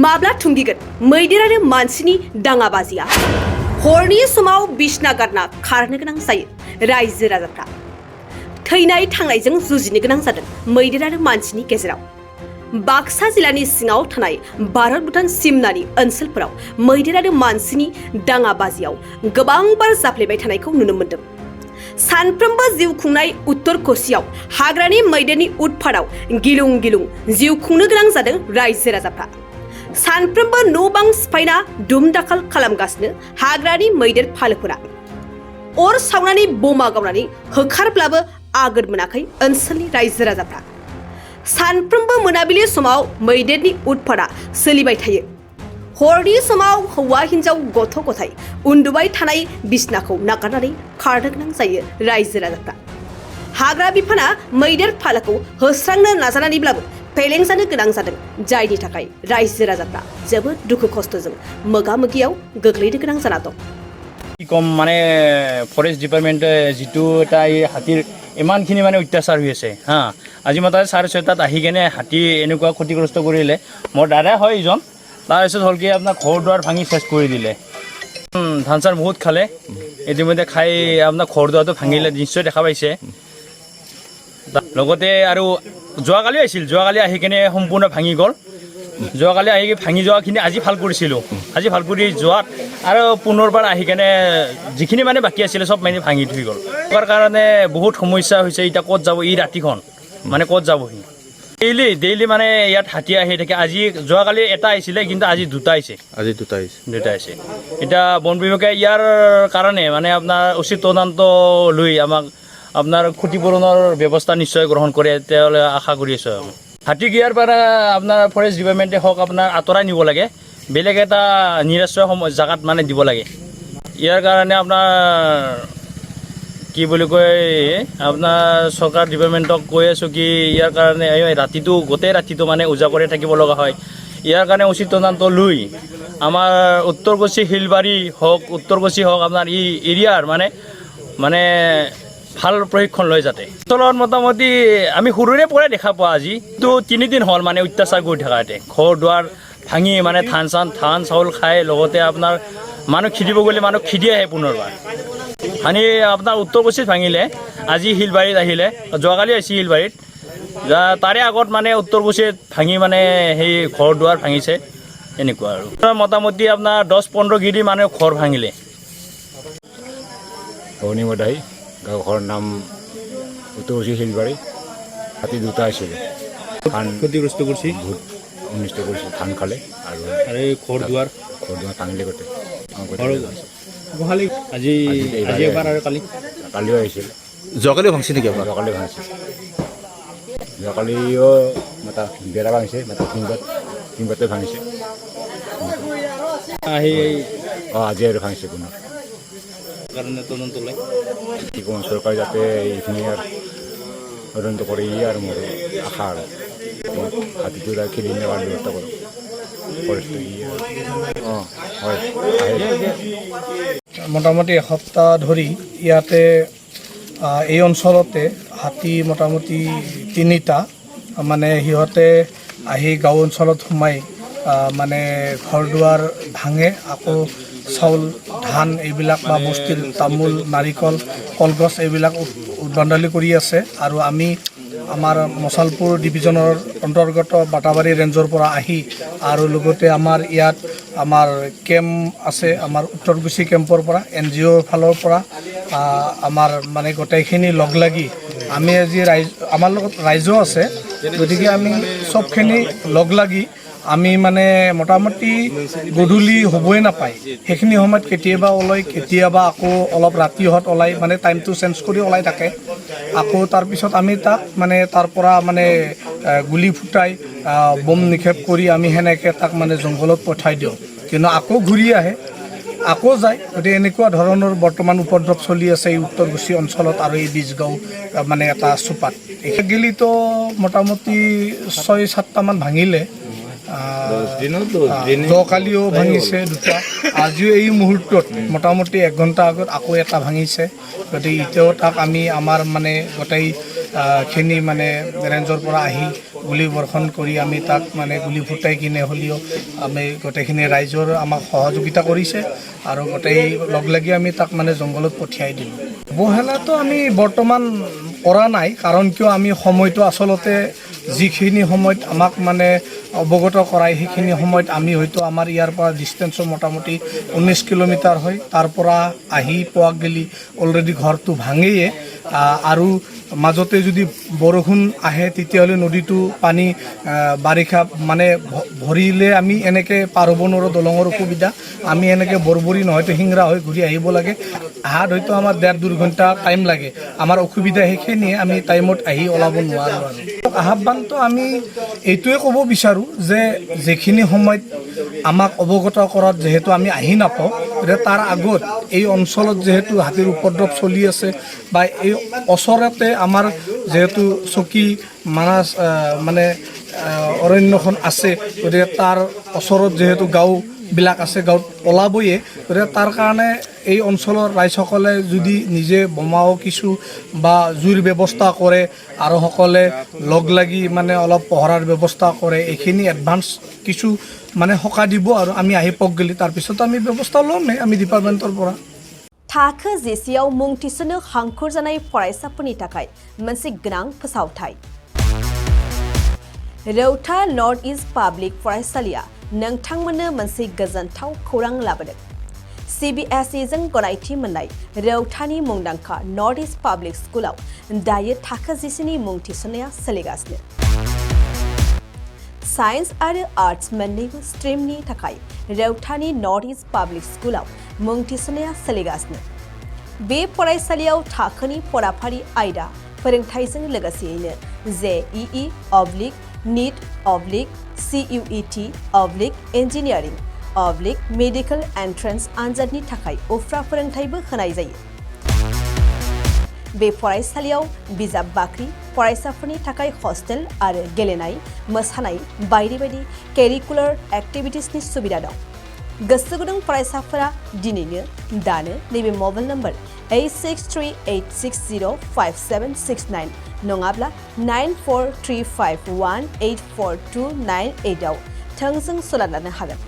माब्ला थुंगिगोन मैदेर आरो मानसिनि दाङाबाजिया हरनि समाव बिसना गारना खारनो गोनां जायो रायजो राजाफ्रा थैनाय थांनायजों जुजिनो गोनां जादों मैदेर आरो मानसिनि गेजेराव बाक्सा जिल्लानि सिङाव थानाय भारत भुटान सिमनानि ओनसोलफोराव मैदेर आरो मानसिनि दाङाबाजियाव गोबांबार जाफ्लेबाय थानायखौ नुनो मोन्दों सानफ्रोमबो जिउ खुंनाय उत्तर कोसियाव हाग्रानि मैदेरनि उटफाटाव गिलुं गिलुं जिउ खुंनो गोनां जादों रायजो राजाफ्रा सानफ्रोमबो न' बां सिफायना दुम दाखाल खालामगासिनो हाग्रानि मैदेर फालोफोरा अर सावनानै बमा गावनानै होखारब्लाबो आगोद मोनाखै ओनसोलनि रायजो राजाफ्रा सानफ्रोमबो मोनाबिलि समाव मैदेरनि उटफाटा सोलिबाय थायो हरनि समाव हौवा हिन्जाव गथ' गथाय उन्दुबाय थानाय बिसनाखौ नागारनानै खारनो गोनां जायो रायजो राजाफ्रा हाग्रा बिफाना मैदेर फालोखौ होस्रांनो नाजानानैब्लाबो फेलें जानो गोनां जादों जायनि थाखाय रायजो राजाफ्रा जोबोद दुखु खस्थ'जों मोगा मोगियाव गोग्लैनो गोनां जाना दं কম মানে ফৰেষ্ট ডিপাৰ্টমেণ্টে যিটো এটা এই হাতীৰ ইমানখিনি মানে অত্যাচাৰ হৈ আছে হা আজি মই তাত 6:30 আহি কেনে হাতী এনেকুৱা ক্ষতিগ্ৰস্ত কৰিলে মোৰ দাদা হয় ইজন তাৰপিছত হ'ল কি আপোনাৰ ঘৰ দুৱাৰ ভাঙি চেছ কৰি দিলে ধান চাৰ বহুত খালে ইতিমধ্যে খাই আপোনাৰ ঘৰ দুৱাৰটো ভাঙিলে নিশ্চয় দেখা পাইছে লগতে আৰু যোৱাকালি আহিছিল যোৱাকালি আহি কেনে সম্পূৰ্ণ ভাঙি গ'ল যোৱাকালি আহি ভাঙি যোৱাখিনি আজি ভাল কৰিছিলোঁ আজি ভাল কৰি যোৱাত আৰু পুনৰবাৰ আহি কেনে যিখিনি মানে বাকী আছিলে চব মানে ভাঙি থৈ গ'ল তাৰ কাৰণে বহুত সমস্যা হৈছে এতিয়া ক'ত যাব এই ৰাতিখন মানে ক'ত যাবহি ডেইলি মানে ইয়াত হাতী আহি থাকে আজি যোৱাকালি এটা আহিছিলে কিন্তু আজি দুটা আহিছে এতিয়া বন বিভাগে ইয়াৰ কাৰণে মানে আপোনাৰ উচিত তদন্ত লৈ আমাক আপোনাৰ ক্ষতিপূৰণৰ ব্যৱস্থা নিশ্চয় গ্ৰহণ কৰে তেওঁলোকে আশা কৰি আছোঁ আমি হাতী গিয়াৰ পৰা আপোনাৰ ফৰেষ্ট ডিপাৰ্টমেণ্টে হওক আপোনাৰ আঁতৰাই নিব লাগে বেলেগ এটা নিৰাশ্ৰয় জেগাত মানে দিব লাগে ইয়াৰ কাৰণে আপোনাৰ কি বুলি কয় আপোনাৰ চৰকাৰ ডিপাৰ্টমেণ্টক কৈ আছোঁ কি ইয়াৰ কাৰণে ৰাতিটো গোটেই ৰাতিটো মানে উজাগৰে থাকিব লগা হয় ইয়াৰ কাৰণে উচিত তদন্ত লৈ আমাৰ উত্তৰ কোচি শিলবাৰী হওক উত্তৰ কোচি হওক আপোনাৰ এই এৰিয়াৰ মানে ভাল প্ৰশিক্ষণ লয় যাতে তলত মোটামুটি আমি সৰুৰে পৰাই দেখা পোৱা আজি তো 3 দিন হ'ল মানে অত্যাচাৰ কৰি থকাতে ঘৰ দুৱাৰ ভাঙি মানে ধান চাউল খাই লগতে আপোনাৰ মানুহ খেদিব গ'লে মানুহ খেদি আহে পুনৰবাৰ মানে আপোনাৰ উত্তৰ কোচিত ভাঙিলে আজি শিলবাৰীত আহিলে যোৱাকালি আহিছে শিলবাৰীত তাৰে আগত মানে উত্তৰ কোচিত ভাঙি মানে সেই ঘৰ দুৱাৰ ভাঙিছে এনেকুৱা আৰু মোটামুটি আপোনাৰ 10-15 গিৰি মানে ঘৰ ভাঙিলে অনিমদাই গাঁওখনৰ নাম উত্তৰ কোচি শিলবাৰী হাতী দুটা আছিলে ধান ক্ষতিগ্ৰস্ত কৰিছে বহুত অনিষ্ট কৰিছে ধান খালে আৰু ঘৰ দুৱাৰ ভাঙিলে গোটেই আজি এবাৰ আৰু কালিও আহিছিল যোৱাকালিও ভাঙিছে নেকি আপোনাৰ যোৱাকালি ভাঙিছে যোৱাকালিও এটা বেৰা ভাঙিছে এটা টিংবাতে ভাঙিছে আজি আৰু ভাঙিছে কোনো কাৰণে তদন্ত লয় কি ক'ম চৰকাৰে যাতে এইখিনি আৰু তদন্ত কৰে আৰু মোৰ আশা আৰু হাতীটো খেলি নেৱাৰ ব্যৱস্থা কৰক ফৰেষ্টটো হয় মোটামুটি এসপ্তাহ ধৰি ইয়াতে এই অঞ্চলতে হাতী মোটামুটি 3টা মানে সিহঁতে আহি গাঁও অঞ্চলত সোমাই মানে ঘৰ দুৱাৰ ভাঙে আকৌ চাউল ধান এইবিলাক বা বস্তিৰ তামোল নাৰিকল কলগছ এইবিলাক উদ্ভণ্ডালি কৰি আছে আৰু আমি আমাৰ মছালপুৰ ডিভিজনৰ অন্তৰ্গত বাটাবাৰী ৰেঞ্জৰ পৰা আহি আৰু লগতে আমাৰ ইয়াত আমাৰ কেম্প আছে আমাৰ উত্তৰ কোচি কেম্পৰ পৰা NGOৰ ফালৰ পৰা আমাৰ মানে গোটেইখিনি লগ লাগি আমি আজি আমাৰ লগত ৰাইজো আছে গতিকে আমি চবখিনি লগ লাগি আমি মানে মোটামুটি গধূলি হ'বই নাপায় সেইখিনি সময়ত কেতিয়াবা ওলাই কেতিয়াবা আকৌ অলপ ৰাতিহঁত ওলাই মানে টাইমটো চেঞ্জ কৰি ওলাই থাকে আকৌ তাৰপিছত আমি তাক মানে তাৰ পৰা মানে গুলি ফুটাই বম নিক্ষেপ কৰি আমি সেনেকৈ তাক মানে জংঘলত পঠাই দিওঁ কিন্তু আকৌ ঘূৰি আহে আকৌ যায় গতিকে এনেকুৱা ধৰণৰ বৰ্তমান উপদ্ৰৱ চলি আছে এই উত্তৰ কোচি অঞ্চলত আৰু এই বীজগাঁও মানে এটা চুপাত গিলিতো মোটামুটি 6-7টামান ভাঙিলে যোৱাকালিও ভাঙিছে দুটা আজিও এই মুহূৰ্তত মোটামুটি 1 ঘণ্টা আগত আকৌ এটা ভাঙিছে গতিকে এতিয়াও তাক আমি আমাৰ মানে গোটেই খিনি মানে ৰেঞ্জৰ পৰা আহি গুলি বৰ্ষণ কৰি আমি তাক মানে গুলি ফুটাই কিনে হ'লেও আমি গোটেইখিনি ৰাইজৰ আমাক সহযোগিতা কৰিছে আৰু গোটেই লগ লাগি আমি তাক মানে জংঘলত পঠিয়াই দিলোঁ। অৱহেলাটো আমি বৰ্তমান কৰা নাই, কাৰণ কিয় আমি সময়টো আচলতে যিখিনি সময়ত আমাক মানে অৱগত কৰাই সেইখিনি সময়ত আমি হয়তো আমাৰ ইয়াৰ পৰা ডিষ্টেঞ্চো মোটামুটি 19 কিলোমিটাৰ হয়, তাৰ পৰা আহি পোৱাক গেলি অলৰেডি ঘৰটো ভাঙেয়ে আৰু মাজতে যদি বৰষুণ আহে তেতিয়াহ'লে নদীটো পানী বাৰিষা মানে ভৰিলে আমি এনেকৈ পাৰ হ'ব নোৱাৰোঁ, দলঙৰ অসুবিধা, আমি এনেকৈ বৰবৰি নহয়তো শিংৰা হৈ ঘূৰি আহিব লাগে, আহাত হয়তো আমাৰ 1.5-2 ঘণ্টা টাইম লাগে, আমাৰ অসুবিধা সেইখিনিয়ে আমি টাইমত আহি ওলাব নোৱাৰোঁ। আৰু আহ্বানটো আমি এইটোৱে ক'ব বিচাৰোঁ যে যিখিনি সময়ত আমাক অৱগত কৰাত যিহেতু আমি আহি নাপাওঁ, গতিকে তাৰ আগত এই অঞ্চলত যিহেতু হাতীৰ উপদ্ৰৱ চলি আছে বা এই ওচৰতে আমাৰ যিহেতু চকী মানাছ মানে অৰণ্যখন আছে, গতিকে তাৰ ওচৰত যিহেতু গাঁওবিলাক আছে, গাঁৱত ওলাবয়ে, গতিকে তাৰ কাৰণে এই অঞ্চলৰ ৰাইজসকলে যদি নিজে বোমাও কিছু বা জুইৰ ব্যৱস্থা কৰে আৰু সকলে লগ লাগি মানে অলপ পহৰাৰ ব্যৱস্থা কৰে, এইখিনি এডভান্স কিছু মানে সকাহ দিব আৰু আমি আহি পক গেলি তাৰপিছত আমি ব্যৱস্থা ল'মেই আমি ডিপাৰ্টমেণ্টৰ পৰা। थाखो जिसेआव मुं थिसननो हांखुर जानाय फरायसाफोरनि थाखाय मोनसे गोनां फोसावथाय। रौता नर्थ इस्ट पाब्लिक फरायसालिया नोंथांमोननो मोनसे गोजोनथाव खौरां लाबोदों। CBSE जों गनायथि मोननाय रौतानि मुंदांखा नर्थ इस्ट पाब्लिक स्कुलाव दायो थाखो 10नि मुं थिसननाया सोलिगासिनो। साइन्स आरो आर्ट्स मोन्नैबो स्ट्रिमनि थाखाय रौतानि नर्थ इस्ट पाब्लिक स्कुलाव मुं थिसननाया सोलिगासिनो। बे फरायसालियाव थाखोनि फराफारि आयदा फोरोंथायजों लोगोसेयैनो JEE NEET CUET engineering medical entrance आनजादनि थाखाय उफ्रा फोरोंथायबो होनाय जायो। बे फरायसालियाव बिजाब बाख्रि, फरायसाफोरनि थाखाय हस्टेल आरो गेलेनाय, मोसानाय बायदि बायदि केरिकुलार एक्टिभिटिसनि सुबिदा दं। गोसो गुदुं फरायसाफोरा दिनैनो दानो नैबे मबाइल नम्बर 8638605769 नङाब्ला 9435184298 आव थोंजों सलाद लानो हागोन।